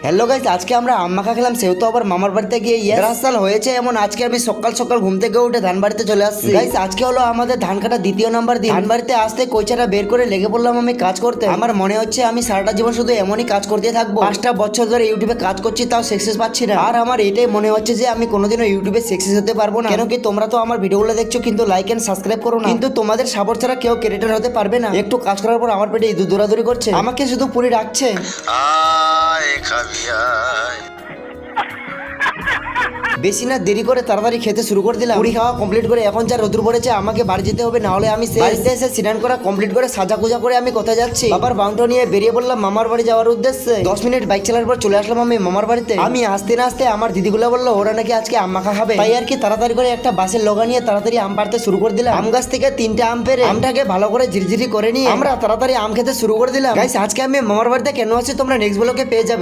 Hello guys, আজকে আমরা আম মাখা খেলাম, সেহেতু আবার মামার বাড়িতে গিয়ে রাস্তাল হয়েছে এমন আজকে আমি সকাল সকাল ঘুম থেকে উঠে ধান বাড়িতে চলে আসছি। গাইস আজকে হলো আমাদের ধান কাটা দ্বিতীয় নাম্বার দিন। ধান বাড়িতে আসতে কইচাটা বের করে লেগে পড়লাম আমি কাজ করতে। আমার মনে হচ্ছে আমি সারাটা জীবন শুধু এমনই কাজ করতে থাকবো। 5টা বছর ধরে ইউটিউবে কাজ করছি, তাও সাকসেস পাচ্ছি না। আর আমার এটাই মনে হচ্ছে যে আমি কোনোদিনও ইউটিউবে সাকসেস হতে পারবো না। কেন কি তোমরা তো আমার ভিডিওগুলো দেখছো কিন্তু লাইক এন্ড সাবস্ক্রাইব করো না। কিন্তু তোমাদের সাপোর্ট ছাড়া কেউ ক্রিয়েটর হতে পারবে না। একটু কাজ করার পর আমার পেটে ইঁদুর দৌড়াদৌড়ি করছে, আমাকে শুধু পুরি ডাকছে। আয় খাবি আয়। বেশি না দেরি করে তাড়াতাড়ি খেতে শুরু করে দিলাম। পুরি খাওয়া কমপ্লিট করে এখন যা রোদ্র পড়েছে আমাকে বাড়ি যেতে হবে, না হলে আমি বাড়িতে এসে স্নান করা কমপ্লিট করে সাজা পূজা করে আমি কোথায় যাচ্ছি, বাবার বাউন্টো নিয়ে বেরিয়ে পড়লাম মামার বাড়ি যাওয়ার উদ্দেশ্যে। 10 মিনিট বাইক চালানোর পর চলে আসলাম আমি মামার বাড়িতে। আমি আসতে না আসতে আমার দিদিগুলো বললো ওরা নাকি আজকে আম মাখা খাবে, তাই আর কি তাড়াতাড়ি করে একটা বাসের লগা নিয়ে তাড়াতাড়ি আম পাড়তে শুরু করে দিলাম। আম গাছ থেকে 3টে আম পেরে আমটাকে ভালো করে ঝিরঝিরি করে নিয়ে আমরা তাড়াতাড়ি আম খেতে শুরু করে দিলাম। গাইস আজকে আমি মামার বাড়িতে কেন আছি তোমরা নেক্সট ব্লগে পেয়ে যাবে।